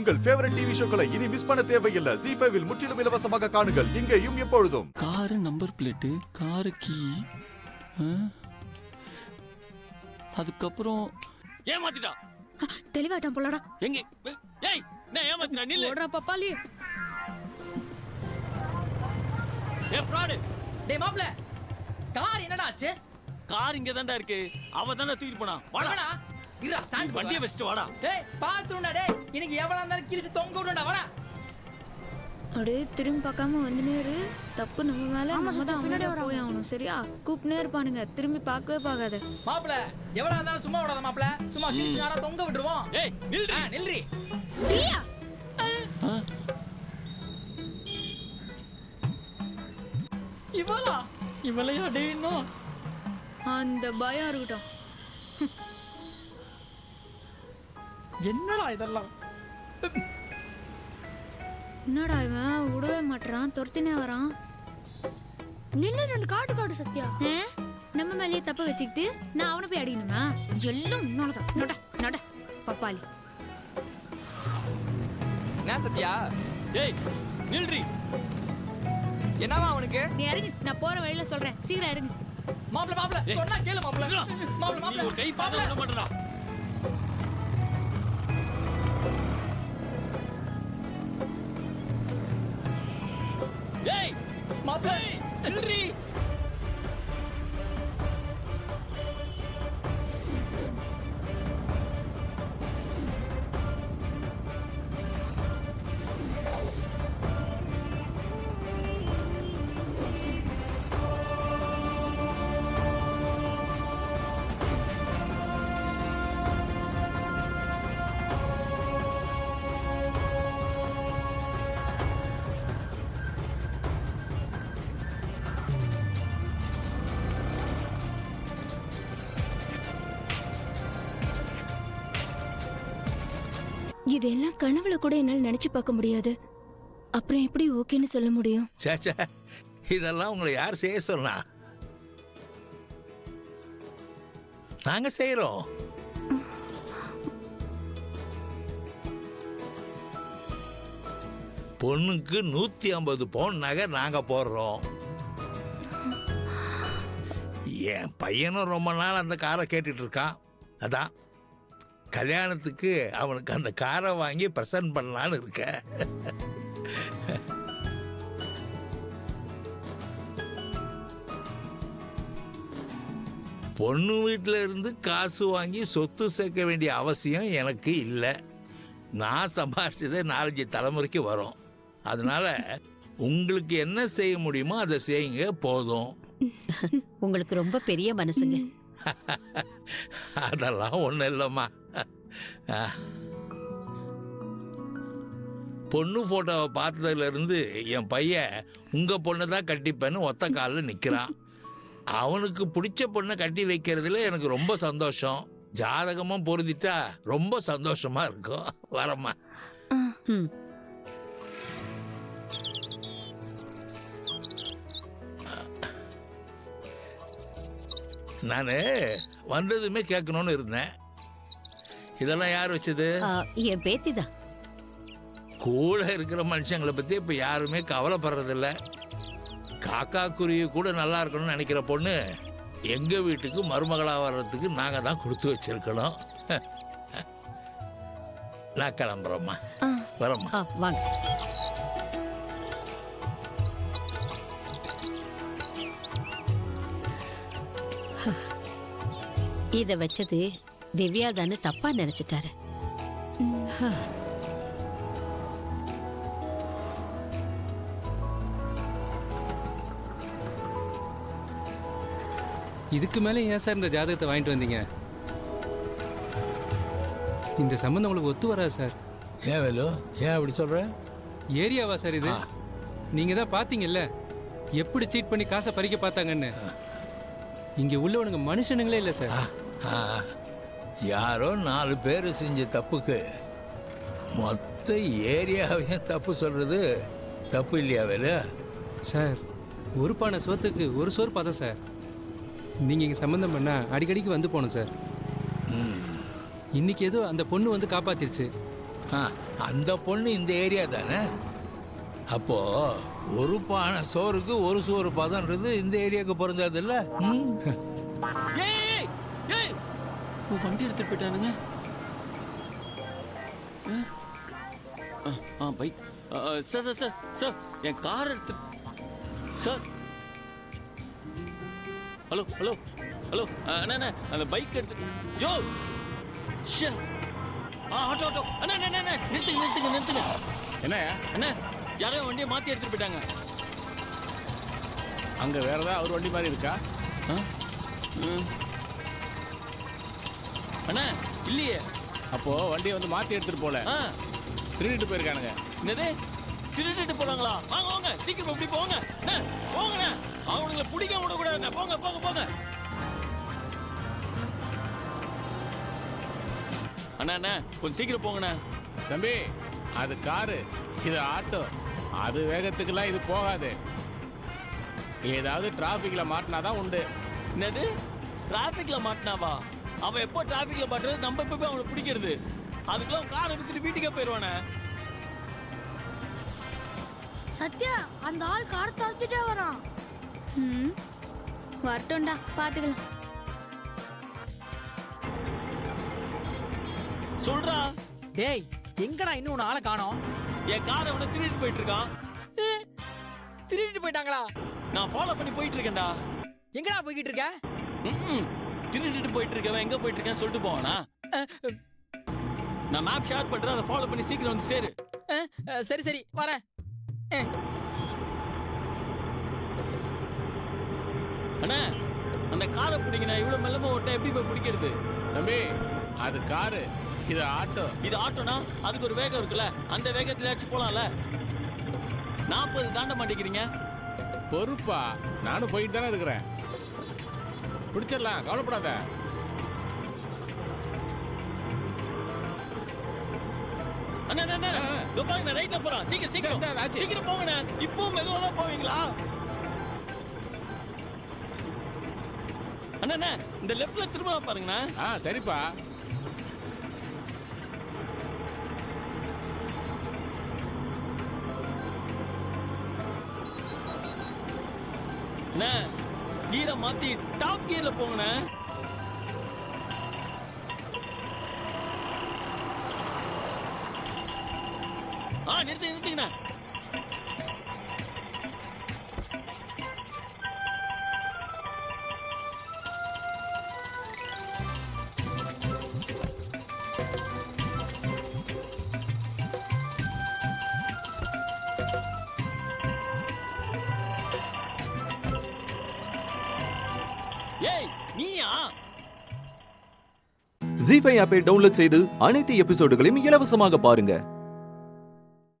உங்கள் favourite TV ஷோக்களை இனி miss பண்ண தேவையில்லை. ZEE5 இல் முற்றிலும் இலவசமாக காணுங்கள், இங்கேயும் எப்பொழுதும். Car number plate, car key, அதுக்கப்புறம் ஏமாத்திட்டா. தெளிவாட்டம் போலடா. எங்க? ஏய், நான் ஏமாத்திட்டா. நில்லு. ஓடுறா பப்பாலி. ஏ ஃப்ராட். டேய் மாப்ள, கார் என்னடா ஆச்சு? கார் இங்க தான்டா இருக்கு. அவ தான்டா தூக்கிட்டு போனா. வாடா. இருடா, ஸ்டாண்ட் வண்டியை வச்சிட்டு வாடா. டேய் பாத்துடா டேய். இன்னைக்கு எவளா இருந்தாலும் கிழிச்சு தொங்க விடுடா. வாடா. அடே திரும்பி பார்க்காம வந்துனே இரு. தப்பு நம்ம மேல, நம்ம தான் அவனோட போய் ஆகணும். சரியா? கூப்பிட்டே இருப்பானுங்க, திரும்பி பார்க்கவே பார்க்காத. மாப்ள, எவளா இருந்தாலும் சும்மா விடாத மாப்ள. சும்மா கிழிச்சு நாடா தொங்க விட்டுருவோம். ஏய் நில்றி. நில்றி. சரியா? இவளையா டேய் இன்னும்? அந்த பயம் இருக்கட்டும். என்னடா இதெல்லாம்? என்னடா இவன் விடவே மாட்டான், துரத்தினே வரான். நின்னு ரெண்டு காட்டு சத்யா. நம்ம மேலேயே தப்ப வச்சுக்கிட்டு நான் அவனை போய் அடிக்கணுமா? எல்லாம் உன்னோடதான். நட நட பப்பாளி. என்ன சத்யா? ஏய் நில்றி. என்னவா அவனுக்கு? நீ இறங்கு, நான் போற வழியில சொல்றேன். சீக்கிரம் இறங்கு. மாப்ள சொன்னா கேளு மாப்ள. மாப்ள நீ ஒரு கை பாத்து விட மாட்டடா. ஏய் மாப்ள நில்றி. இதெல்லாம் கனவுல கூட என்னால நினைச்சு பார்க்க முடியாது. அப்புறம் எப்படி ஓகேன்னு சொல்ல முடியும்? சேச்சா, இதெல்லாம் உங்களை யார் செய்ய சொன்னா? நாங்க செய்யறோம். பொண்ணுக்கு 150 பவுன் நகை நாங்க போடுறோம். என் பையனும் ரொம்ப நாள் அந்த காரை கேட்டுட்டு இருக்கான். அதான் கல்யாணத்துக்கு அவனுக்கு அந்த காரை வாங்கி பிரசன்ட் பண்ணலான்னு இருக்க. பொண்ணு வீட்டில் இருந்து காசு வாங்கி சொத்து சேர்க்க வேண்டிய அவசியம் எனக்கு இல்லை. நான் சம்பாதிச்சதே 4-5 தலைமுறைக்கு வரும். அதனால உங்களுக்கு என்ன செய்ய முடியுமோ அதை செய்யுங்க, போதும். உங்களுக்கு ரொம்ப பெரிய மனசுங்க. அதெல்லாம் ஒன்றும் இல்லைம்மா. பொண்ணு போட்டோவை பார்த்ததுல இருந்து என் பையன் உங்க பொண்ணை தான் கட்டிப்பேன்னு ஒத்த காலில் நிற்கிறான். அவனுக்கு பிடிச்ச பொண்ணை கட்டி வைக்கிறதுல எனக்கு ரொம்ப சந்தோஷம். ஜாதகமும் பொருந்திட்டா ரொம்ப சந்தோஷமா இருக்கும். வரம்மா. நான் வந்ததுமே கேட்கணும்னு இருந்தேன். இதெல்லாம் யார் வச்சது? என் பேத்தி தான். கூட இருக்கிற மனுஷங்களை பத்தி இப்ப யாருமே கவலைப்படுறதில்ல. காக்கா குருவி கூட நல்லா இருக்கணும்னு நினைக்கிற பொண்ணு எங்க வீட்டுக்கு மருமகளா வர்றதுக்கு நாங்க தான் கொடுத்து வச்சிருக்கணும். நான் கிளம்புறோம்மா. வரம்மா. வாங்க. இத வச்சது திவ்யாதான்னு தப்பா நினைச்சிட்டாரு. இதுக்கு மேலே ஏன் சார் இந்த ஜாதகத்தை வாங்கிட்டு வந்தீங்க? இந்த சம்பந்தம் உங்களுக்கு ஒத்து வராது சார். ஏன் வேலு, ஏன் அப்படி சொல்ற? ஏரியாவா சார் இது? நீங்க தான் பாத்தீங்கல்ல எப்படி சீட் பண்ணி காசை பறிக்க பார்த்தாங்கன்னு. இங்க உள்ளவனுங்க மனுஷனுங்களே இல்லை சார். யாரோ 4 பேர் செஞ்ச தப்புக்கு மொத்த ஏரியாவையும் தப்பு சொல்றது தப்பு இல்லையா வேலு? சார், ஒரு பானை சோத்துக்கு ஒரு சோறு பார்த்தா சார். நீங்கள் இங்கே சம்மந்தம் பண்ணால் அடிக்கடிக்கு வந்து போகணும் சார். இன்னைக்கு ஏதோ அந்த பொண்ணு வந்து காப்பாத்திருச்சு. அந்த பொண்ணு இந்த ஏரியா தானே? அப்போ ஒரு பானை சோறுக்கு ஒரு சோறு பதம்ன்றது இந்த ஏரியாவுக்கு பொருந்தாது இல்ல? ஏய் ஏய் வண்டி எடுத்துட்டு போயிட்டானுங்க. Bike sir sir sir sir என் கார் எடுத்து சார். ஹலோ ஹலோ ஹலோ அண்ணா அந்த பைக் எடுத்து யோ ஷே ஆட்டோ ஆட்டோ அண்ணா அண்ணா அண்ணா நிறுத்துங்க. என்ன அண்ணா யாரோ வண்டியை மாற்றி எடுத்துட்டு போயிட்டாங்க. அங்க வேற ஏதாவது அவர் வண்டி மாதிரி இருக்கா? அண்ணா இல்லையே. அப்போ வண்டியை வந்து மாத்தி எடுத்துட்டு போல, ஆ திருடிட்டு போயிருக்கானுங்க. என்னது திருடிட்டு போனாங்களா? வாங்க வாங்க சீக்கிரம் இப்படி போங்க போங்கண்ணே. அவனுங்களை பிடிக்க விடக்கூடாதுண்ணே. போங்க போங்க போங்க. அண்ணா அண்ணா கொஞ்சம் சீக்கிரம் போங்கண்ணே. தம்பி அது காரு, இது ஆட்டோ. அது வேகத்துக்கெல்லாம் இது போகாது. ஏதாவது டிராபிக்ல மாட்டினாதான் உண்டு. என்னது டிராபிக்ல மாட்டினாவா? அவன் எப்போ டிராபிக்ல மாட்டுறது, நம்ம எப்போ அவனை பிடிக்கிறது? அதுக்கெல்லாம் கார் எடுத்துட்டு வீட்டுக்கே போயிடுவானே. சத்யா, அந்த ஆள் கார் தடுத்துட்டே வரான். வரட்டும்டா, பாத்துக்கலாம். சொல்றா. டேய் எங்கடா இன்னும் உன்னை ஆளை காணோம்? என் காரை அவனை திருடிட்டு போயிட்டு இருக்கான். திருடிட்டு போயிட்டாங்களா? நான் ஃபாலோ பண்ணி போயிட்டு இருக்கேன்டா. எங்கடா போய்கிட்டு இருக்க? திருடிட்டு போயிட்டு இருக்கவன் எங்க போயிட்டு இருக்கேன்னு சொல்லிட்டு போவானா? நான் மேப் ஷேர் பண்றேன், அதை ஃபாலோ பண்ணி சீக்கிரம் வந்து சேரு. சரி சரி வரேன். அண்ணா அந்த காரை பிடிங்கண்ணா. இவ்வளவு மெல்லமா ஓட்ட எப்படி போய் பிடிக்கிறது? தம்பி அது காரு, இது ஆட்டோ. இது ஆட்டோனா அதுக்கு ஒரு வேகம் இருக்குல்ல, அந்த வேகத்திலாச்சும் போலாம்ல. 40 தாண்ட மாட்டேங்கிறீங்க. பொறுப்பா, நானும் போயிட்டு தானே இருக்கிறேன். பிடிச்சிடலாம், கவலைப்படாத. அண்ணா அண்ணா இதோ பாருங்க, ரைட்ல போறான். சீக்கிரம் சீக்கிரம் சீக்கிரம் போங்கண்ணே. இப்போ மெதுவா தான் போவீங்களா? அண்ணா அண்ணா இந்த லெஃப்ட்ல திரும்ப பாருங்கண்ணா. சரிப்பா. அண்ணா கீரை மாத்தி டாப் கீர்ல போங்கண்ணே. நிறுத்துங்கண்ணா. ஏய் நீயா? ஜீ5 ஆப்பை டவுன்லோட் செய்து அனைத்து எபிசோடுகளையும் இலவசமாக பாருங்க.